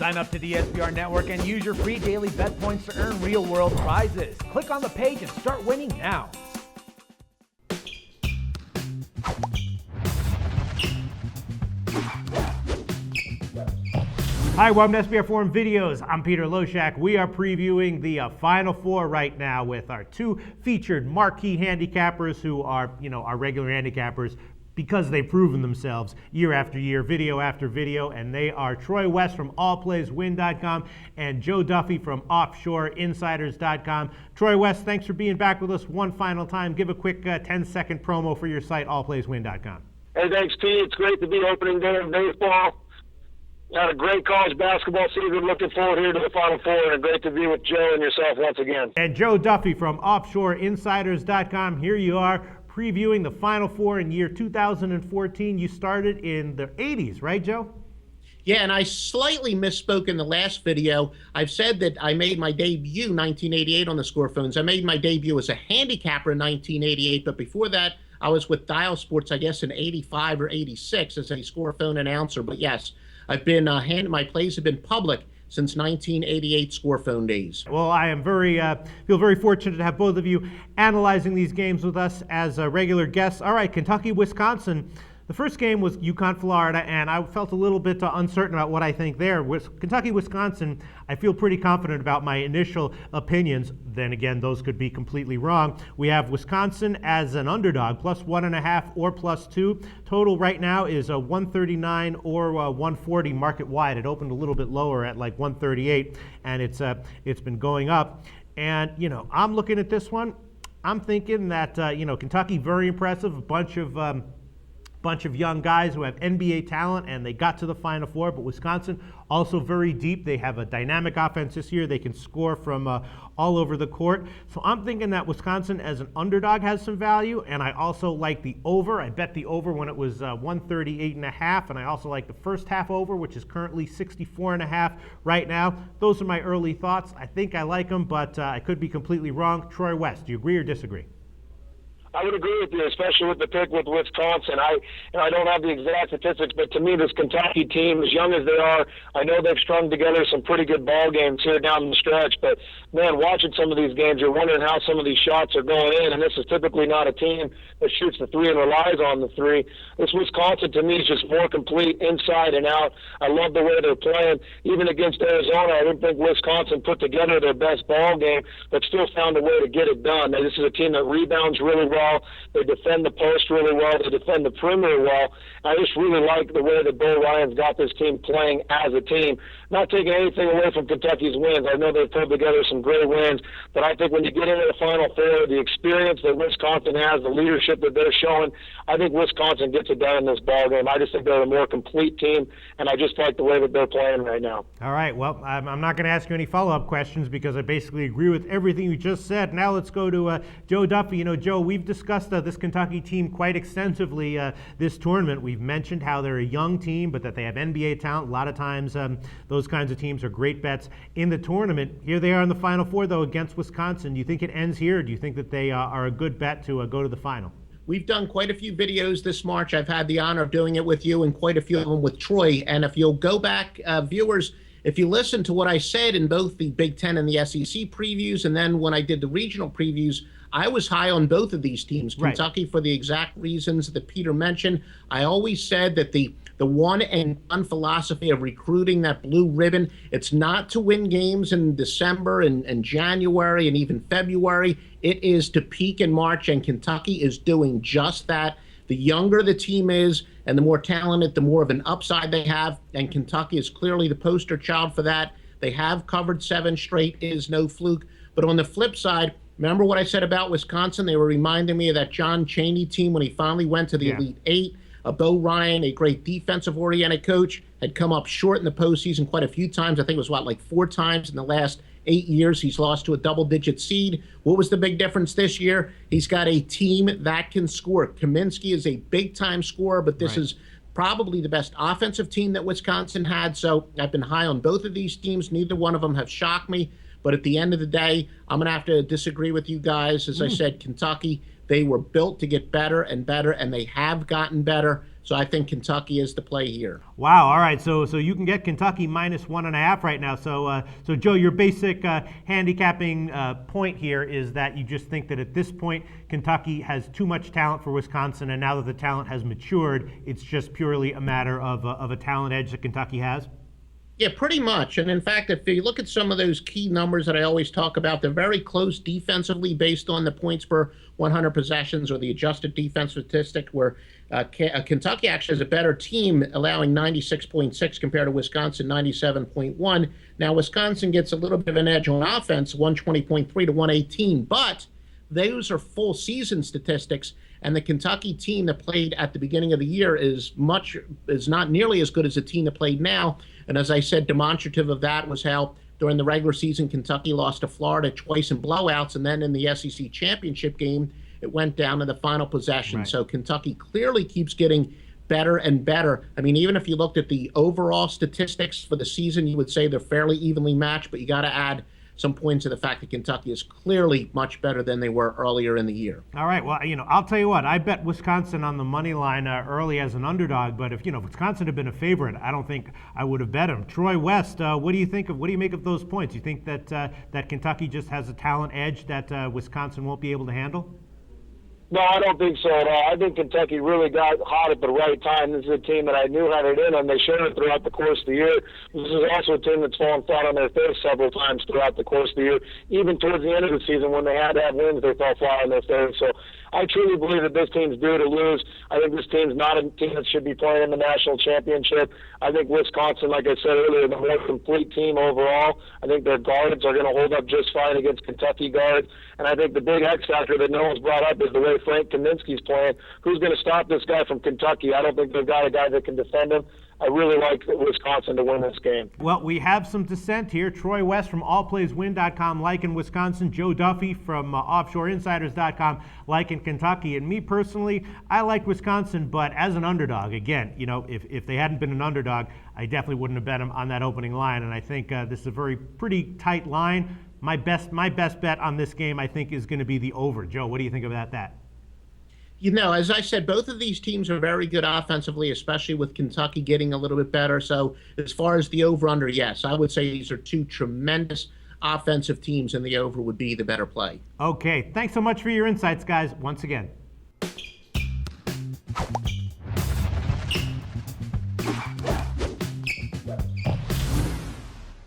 Sign up to the SBR Network and use your free daily bet points to earn real-world prizes. Click on the page and start winning now. Hi, welcome to SBR Forum Videos. I'm Peter Loshak. We are previewing the Final Four right now with our two featured marquee handicappers who are, our regular handicappers because they've proven themselves year after year, video after video, and they are Troy West from allplayswin.com and Joe Duffy from offshoreinsiders.com. Troy West, thanks for being back with us one final time. Give a quick 10-second promo for your site, allplayswin.com. Hey, thanks, Pete. It's great to be opening day of baseball. Had a great college basketball season. Looking forward here to the Final Four, and great to be with Joe and yourself once again. And Joe Duffy from offshoreinsiders.com. Here you are previewing the Final Four in year 2014. You started in the 80s, right, Joe? Yeah, and I slightly misspoke in the last video. I've said that I made my debut 1988 on the Score Phones. I made my debut as a handicapper in 1988, but before that, I was with Dial Sports, I guess, in 85 or 86 as a Score Phone announcer. But yes, I've been my plays have been public since 1988 Score Phone days. Well, I am feel very fortunate to have both of you analyzing these games with us as regular guests. All right, Kentucky, Wisconsin. The first game was UConn, Florida, and I felt a little bit uncertain about what I think there. With Kentucky, Wisconsin, I feel pretty confident about my initial opinions. Then again, those could be completely wrong. We have Wisconsin as an underdog, plus 1.5 or plus 2. Total right now is 139 or 140 market wide. It opened a little bit lower at like 138, and it's been going up. And I'm looking at this one. I'm thinking that Kentucky, very impressive, a bunch of young guys who have NBA talent, and they got to the Final Four. But Wisconsin also very deep. They have a dynamic offense this year. They can score from all over the court. So I'm thinking that Wisconsin as an underdog has some value, and I also like the over. I bet the over when it was 138.5, and I also like the first half over, which is currently 64.5 right now. Those are my early thoughts. I think I like them, but I could be completely wrong. Troy West, do you agree or disagree? I would agree with you, especially with the pick with Wisconsin. I don't have the exact statistics, but to me, this Kentucky team, as young as they are, I know they've strung together some pretty good ball games here down the stretch. But man, watching some of these games, you're wondering how some of these shots are going in. And this is typically not a team that shoots the three and relies on the three. This Wisconsin, to me, is just more complete inside and out. I love the way they're playing. Even against Arizona, I didn't think Wisconsin put together their best ball game, but still found a way to get it done. And this is a team that rebounds really well. They defend the post really well. They defend the perimeter well. I just really like the way that Bill Ryan's got this team playing as a team. Not taking anything away from Kentucky's wins. I know they've pulled together some great wins, but I think when you get into the Final Four, the experience that Wisconsin has, the leadership that they're showing, I think Wisconsin gets it done in this ball game. I just think they're a more complete team, and I just like the way that they're playing right now. All right. Well, I'm not going to ask you any follow-up questions because I basically agree with everything you just said. Now let's go to Joe Duffy. Joe, we've discussed this Kentucky team quite extensively this tournament. We've mentioned how they're a young team, but that they have NBA talent. A lot of times those kinds of teams are great bets in the tournament. Here they are in the Final Four, though, against Wisconsin. Do you think it ends here, or do you think that they are a good bet to go to the final? We've done quite a few videos this March. I've had the honor of doing it with you and quite a few of them with Troy. And if you'll go back, viewers, if you listen to what I said in both the Big Ten and the SEC previews, and then when I did the regional previews, I was high on both of these teams. Right. Kentucky, for the exact reasons that Peter mentioned. I always said that the one and done philosophy of recruiting that blue ribbon, it's not to win games in December and January and even February. It is to peak in March, and Kentucky is doing just that. The younger the team is and the more talented, the more of an upside they have, and Kentucky is clearly the poster child for that. They have covered 7 straight. It is no fluke. But on the flip side, remember what I said about Wisconsin? They were reminding me of that John Chaney team when he finally went to the Elite Eight. Bo Ryan, a great defensive-oriented coach, had come up short in the postseason quite a few times. I think it was, 4 times in the last 8 years. He's lost to a double-digit seed. What was the big difference this year? He's got a team that can score. Kaminsky is a big-time scorer, but this is probably the best offensive team that Wisconsin had. So I've been high on both of these teams. Neither one of them have shocked me. But at the end of the day, I'm going to have to disagree with you guys. As I said, Kentucky, they were built to get better and better, and they have gotten better. So I think Kentucky is the play here. Wow. All right. So you can get Kentucky -1.5 right now. So Joe, your basic handicapping point here is that you just think that at this point Kentucky has too much talent for Wisconsin, and now that the talent has matured, it's just purely a matter of a talent edge that Kentucky has. Yeah, pretty much. And in fact, if you look at some of those key numbers that I always talk about, they're very close defensively based on the points per 100 possessions or the adjusted defense statistic, where Kentucky actually has a better team, allowing 96.6 compared to Wisconsin 97.1. Now, Wisconsin gets a little bit of an edge on offense, 120.3 to 118, but those are full season statistics. And the Kentucky team that played at the beginning of the year is not nearly as good as the team that played now. And as I said, demonstrative of that was how during the regular season, Kentucky lost to Florida twice in blowouts. And then in the SEC championship game, it went down to the final possession. Right. So Kentucky clearly keeps getting better and better. I mean, even if you looked at the overall statistics for the season, you would say they're fairly evenly matched, but you got to add some points to the fact that Kentucky is clearly much better than they were earlier in the year. All right. Well, I'll tell you what. I bet Wisconsin on the money line early as an underdog. But if Wisconsin had been a favorite, I don't think I would have bet them. Troy West, what do you make of those points? You think that that Kentucky just has a talent edge that Wisconsin won't be able to handle? No, I don't think so at all. I think Kentucky really got hot at the right time. This is a team that I knew had it in them. They showed it throughout the course of the year. This is also a team that's fallen flat on their face several times throughout the course of the year. Even towards the end of the season when they had to have wins, they fell flat on their face. So I truly believe that this team's due to lose. I think this team's not a team that should be playing in the national championship. I think Wisconsin, like I said earlier, the more complete team overall. I think their guards are going to hold up just fine against Kentucky guards. And I think the big X factor that no one's brought up is the way Frank Kaminsky's playing. Who's going to stop this guy from Kentucky? I don't think they've got a guy that can defend him. I really like Wisconsin to win this game. Well, we have some dissent here. Troy West from allplayswin.com liking Wisconsin. Joe Duffy from offshoreinsiders.com liking Kentucky. And me personally, I like Wisconsin, but as an underdog, again, if they hadn't been an underdog, I definitely wouldn't have bet them on that opening line. And I think this is a pretty tight line. My best bet on this game, I think, is going to be the over. Joe, what do you think about that? As I said, both of these teams are very good offensively, especially with Kentucky getting a little bit better. So as far as the over-under, yes, I would say these are two tremendous offensive teams, and the over would be the better play. Okay, thanks so much for your insights, guys, once again.